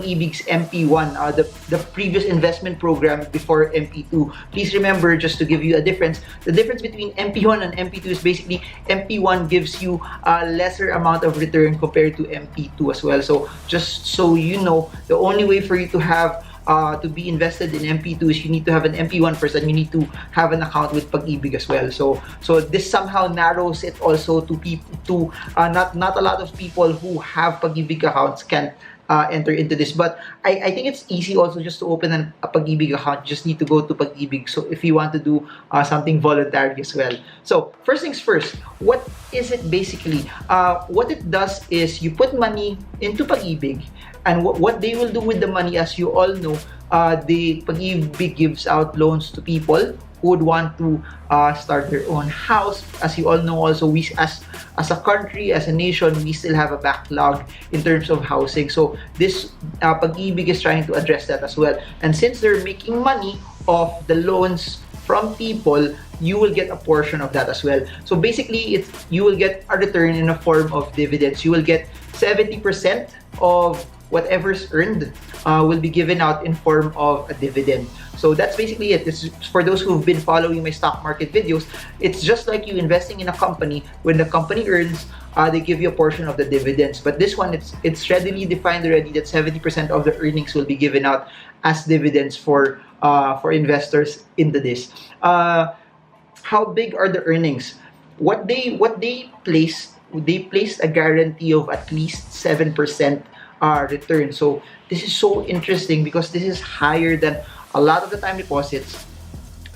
Ibig's MP1, the previous investment program before MP2. Please remember, just to give you a difference, the difference between MP1 and MP2 is basically MP1 gives you a lesser amount of return compared to MP2 as well. So just so you know, the only way for you to have to be invested in MP2 is you need to have an MP1 first, and you need to have an account with Pag Ibig as well. So this somehow narrows it also to people to not a lot of people who have Pag Ibig accounts can enter into this. But I think it's easy also just to open a Pag Ibig account. You just need to go to Pag Ibig. So if you want to do something voluntary as well. So first things first, what is it basically? What it does is you put money into Pag Ibig, and what they will do with the money, as you all know, the Pag Ibig gives out loans to people who would want to start their own house. As you all know also, we as a country, as a nation, we still have a backlog in terms of housing. So this Pag Ibig is trying to address that as well. And since they're making money off the loans from people, you will get a portion of that as well. So basically, you will get a return in a form of dividends. You will get 70% of whatever's earned will be given out in form of a dividend. So that's basically it. This is for those who've been following my stock market videos. It's just like you investing in a company. When the company earns, they give you a portion of the dividends. But this one, it's readily defined already that 70% of the earnings will be given out as dividends for investors into this. How big are the earnings? What they placed a guarantee of at least 7% return. So this is so interesting because this is higher than a lot of the time deposits.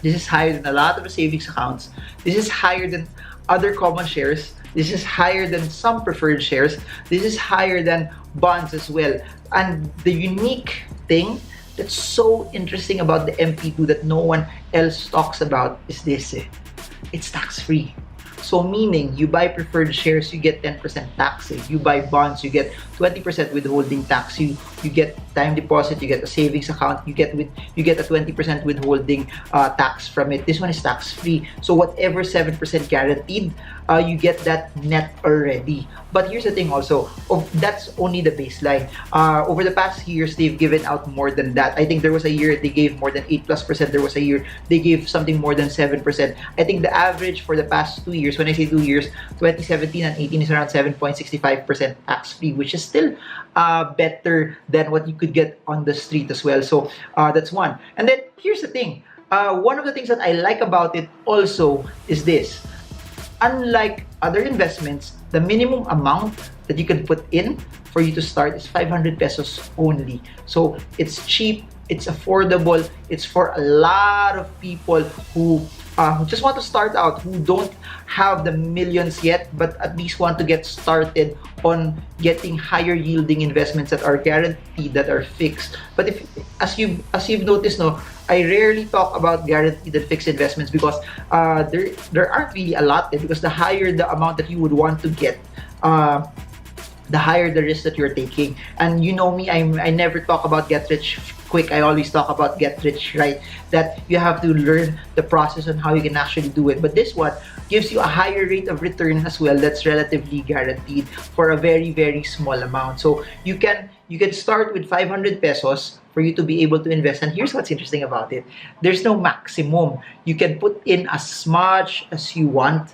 This is higher than a lot of the savings accounts. This is higher than other common shares. This is higher than some preferred shares. This is higher than bonds as well. And the unique thing that's so interesting about the MP2 that no one else talks about is this. It's tax-free. So meaning, you buy preferred shares, you get 10% tax. You buy bonds, you get 20% withholding tax. You get time deposit, you get a savings account, you get a 20% withholding tax from it. This one is tax-free. So whatever 7% guaranteed, you get that net already. But here's the thing also, that's only the baseline. Over the past years, they've given out more than that. I think there was a year they gave more than 8+%. There was a year they gave something more than 7%. I think the average for the past 2 years, when I say 2 years, 2017 and 18 is around 7.65% tax-free, which is still better than what you could get on the street as well. So that's one. And then here's the thing. One of the things that I like about it also is this. Unlike other investments, the minimum amount that you can put in for you to start is 500 pesos only. So it's cheap, it's affordable, it's for a lot of people who just want to start out, who don't have the millions yet, but at least want to get started on getting higher yielding investments that are guaranteed, that are fixed. But if, as you've noticed, no, I rarely talk about guaranteed and fixed investments because there aren't really a lot there, because the higher the amount that you would want to get, the higher the risk that you're taking. And you know me, I never talk about get rich quick. I always talk about get rich right, that you have to learn the process on how you can actually do it. But this one gives you a higher rate of return as well, that's relatively guaranteed for a very, very small amount. So you can start with 500 pesos for you to be able to invest. And here's what's interesting about it. There's no maximum. You can put in as much as you want.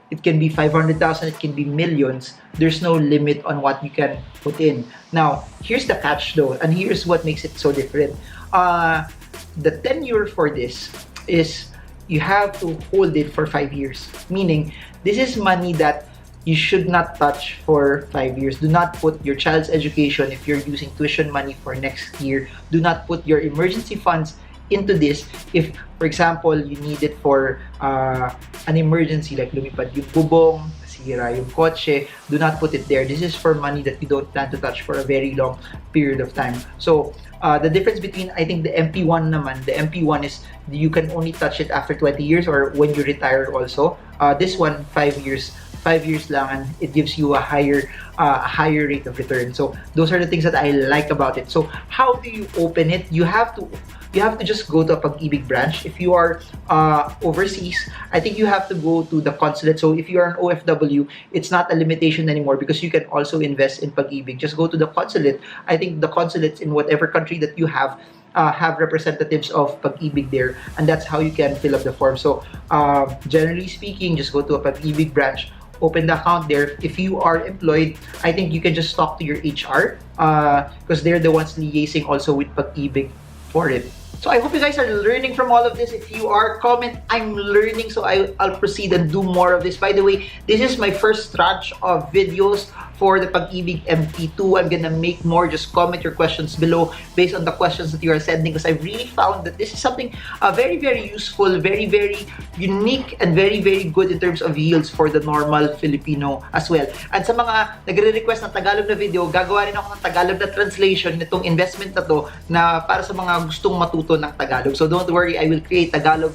It can be 500,000, it can be millions. There's no limit on what you can put in. Now, here's the catch though, and here's what makes it so different. The tenure for this is you have to hold it for 5 years. Meaning, this is money that you should not touch for 5 years. Do not put your child's education, if you're using tuition money for next year, do not put your emergency funds into this. If, for example, you need it for an emergency, like lumipad yung bubong, sira yung kotse, do not put it there. This is for money that you don't plan to touch for a very long period of time. So the difference between, I think, the MP1 naman, the MP1 is you can only touch it after 20 years or when you retire also. This one, 5 years. 5 years lang, and it gives you a higher rate of return. So those are the things that I like about it. So how do you open it? You have you have to just go to a Pag Ibig branch. If you are overseas, I think you have to go to the consulate. So if you are an OFW, it's not a limitation anymore because you can also invest in Pag Ibig. Just go to the consulate. I think the consulates in whatever country that you have representatives of Pag Ibig there, and that's how you can fill up the form. So generally speaking, just go to a Pag Ibig branch, open the account there. If you are employed, I think you can just talk to your HR because they're the ones liaising also with Pag Ibig for it. So I hope you guys are learning from all of this. If you are, comment, I'm learning, so I'll proceed and do more of this. By the way, this is my first tranche of videos for the Pag Ibig Mp2. I'm gonna make more. Just comment your questions below based on the questions that you are sending, because I really found that this is something very, very useful, very, very unique, and very, very good in terms of yields for the normal Filipino as well. And sa mga nagre-request ng Tagalog na video, gagawa rin ako ng Tagalog na translation nitong investment na to na para sa mga gustong matuto ng Tagalog. So don't worry, I will create a Tagalog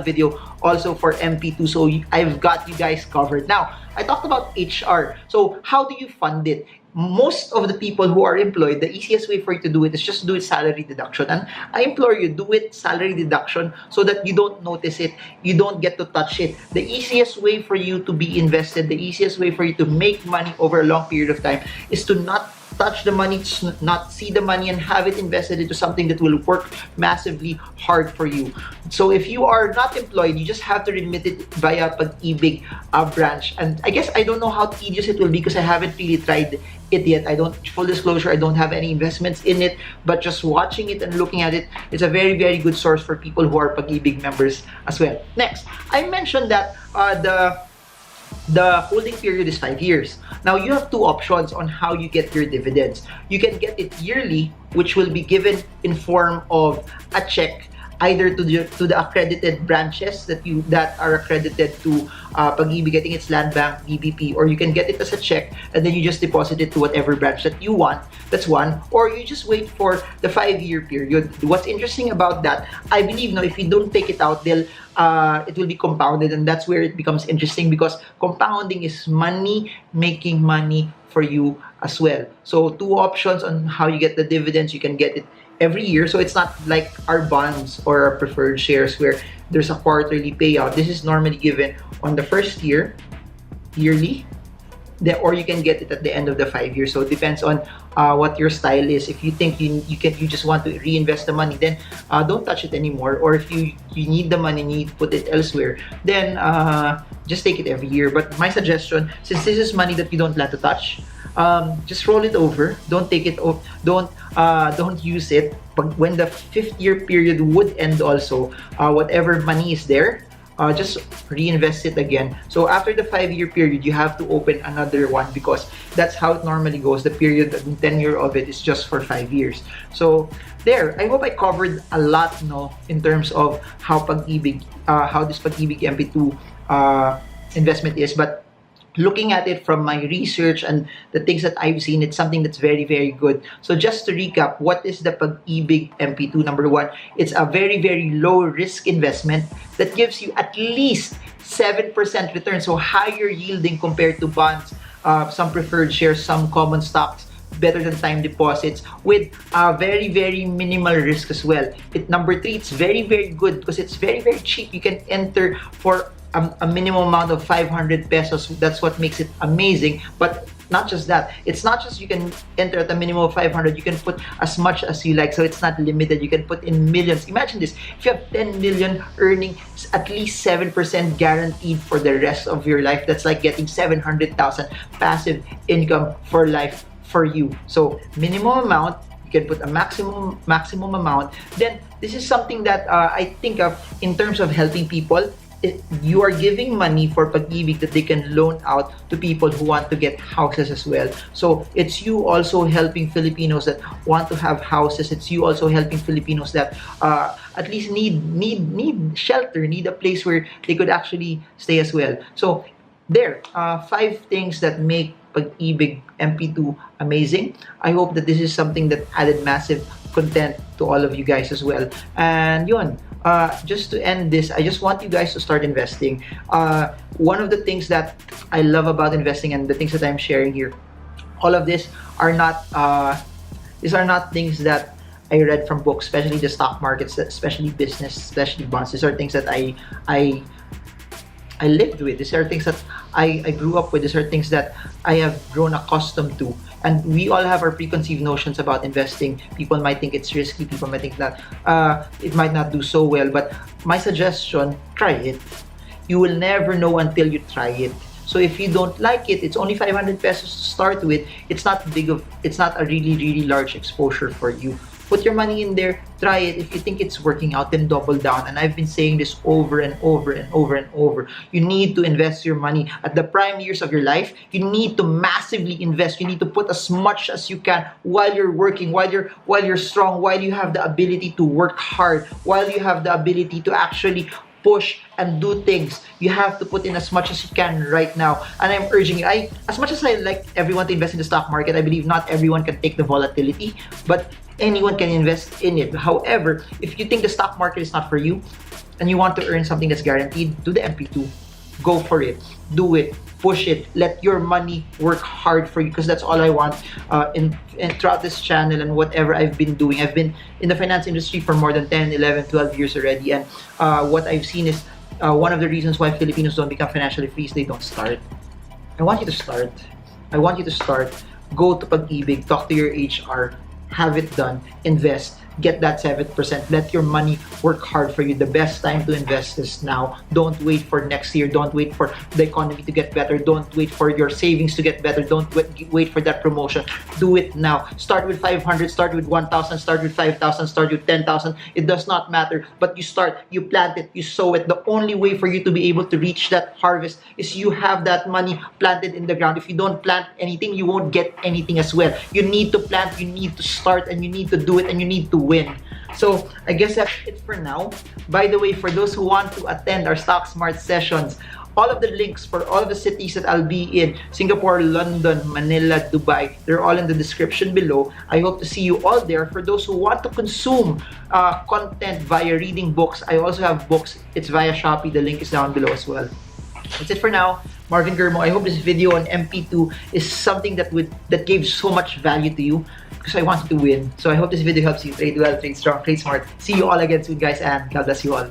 video also for Mp2. So I've got you guys covered. Now, I talked about HR. So how do you fund it? Most of the people who are employed, the easiest way for you to do it is just do it salary deduction. And I implore you, do it salary deduction so that you don't notice it, you don't get to touch it. The easiest way for you to be invested, the easiest way for you to make money over a long period of time is to not touch the money, not see the money, and have it invested into something that will work massively hard for you. So if you are not employed, you just have to remit it via Pag Ibig branch. And I guess I don't know how tedious it will be because I haven't really tried it yet. Full disclosure, I don't have any investments in it, but just watching it and looking at it, it's a very, very good source for people who are Pag Ibig members as well. Next, I mentioned that the holding period is 5 years. Now, you have two options on how you get your dividends. You can get it yearly, which will be given in form of a check either to the accredited branches that are accredited to Pag Ibig. I think it's Land Bank, BBP, or you can get it as a check and then you just deposit it to whatever branch that you want. That's one. Or you just wait for the 5-year period. What's interesting about that, I believe now, if you don't take it out, it will be compounded, and that's where it becomes interesting because compounding is money making money for you as well. So two options on how you get the dividends. You can get it every year, so it's not like our bonds or our preferred shares where there's a quarterly payout. This is normally given on the first year, yearly, or you can get it at the end of the 5 years. So it depends on what your style is. If you think you just want to reinvest the money, then don't touch it anymore. Or if you need the money and you need to put it elsewhere, then just take it every year. But my suggestion, since this is money that you don't like to touch, just roll it over. Don't take it off. Don't use it. But when the 5th-year period would end, also whatever money is there, just reinvest it again. So after the 5-year period, you have to open another one because that's how it normally goes. The period, the tenure of it is just for 5 years. So there, I hope I covered a lot, in terms of how this Pag Ibig Mp2 investment is. But looking at it from my research and the things that I've seen, it's something that's very, very good. So just to recap, what is the Pag Ibig Mp2? Number one, it's a very, very low risk investment that gives you at least 7% return. So higher yielding compared to bonds, some preferred shares, some common stocks, better than time deposits, with very, very minimal risk as well. Number three, it's very, very good because it's very, very cheap. You can enter for a minimum amount of 500 pesos. That's what makes it amazing. But not just that, it's not just you can enter at a minimum of 500, you can put as much as you like, so it's not limited. You can put in millions. Imagine this, if you have 10 million earning at least 7% guaranteed for the rest of your life, that's like getting 700,000 passive income for life for you. So minimum amount, you can put a maximum amount. Then this is something that I think of in terms of helping people. You are giving money for Pag Ibig that they can loan out to people who want to get houses as well. So it's you also helping Filipinos that want to have houses. It's you also helping Filipinos that at least need shelter, need a place where they could actually stay as well. So there, 5 things that make Pag Ibig Mp2 amazing. I hope that this is something that added massive content to all of you guys as well. And yun, just to end this, I just want you guys to start investing. One of the things that I love about investing and the things that I'm sharing here, all of this are not these are not things that I read from books, especially the stock markets, especially business, especially bonds. These are things that I lived with. These are things that I grew up with. These are things that I have grown accustomed to. And we all have our preconceived notions about investing. People might think it's risky. People might think that it might not do so well. But my suggestion, try it. You will never know until you try it. So if you don't like it, it's only 500 pesos to start with. It's not a really large exposure for you. Put your money in there, try it. If you think it's working out, then double down. And I've been saying this over and over and over and over. You need to invest your money at the prime years of your life. You need to massively invest. You need to put as much as you can while you're working, while you're strong, while you have the ability to work hard, while you have the ability to actually push and do things. You have to put in as much as you can right now. And I'm urging you, as much as I like everyone to invest in the stock market, I believe not everyone can take the volatility, but anyone can invest in it. However, if you think the stock market is not for you and you want to earn something that's guaranteed, do the MP2. Go for it. Do it. Push it. Let your money work hard for you, because that's all I want in throughout this channel and whatever I've been doing. I've been in the finance industry for more than 10, 11, 12 years already, and what I've seen is one of the reasons why Filipinos don't become financially free is they don't start. I want you to start. I want you to start. Go to Pag Ibig, talk to your HR, have it done, invest, get that 7%. Let your money work hard for you. The best time to invest is now. Don't wait for next year. Don't wait for the economy to get better. Don't wait for your savings to get better. Don't wait for that promotion. Do it now. Start with 500, start with 1,000, start with 5,000, start with 10,000. It does not matter. But you start, you plant it, you sow it. The only way for you to be able to reach that harvest is you have that money planted in the ground. If you don't plant anything, you won't get anything as well. You need to plant, you need to start, and you need to do it, and you need to win. So I guess that's it for now. By the way, for those who want to attend our Stock Smart sessions, all of the links for all of the cities that I'll be in, Singapore, London, Manila, Dubai, they're all in the description below. I hope to see you all there. For those who want to consume content via reading books, I also have books. It's via Shopee. The link is down below as well. That's it for now. Marvin Germo. I hope this video on MP2 is something that gave so much value to you, because I want you to win. So I hope this video helps you trade well, trade strong, trade smart. See you all again soon, guys, and God bless you all.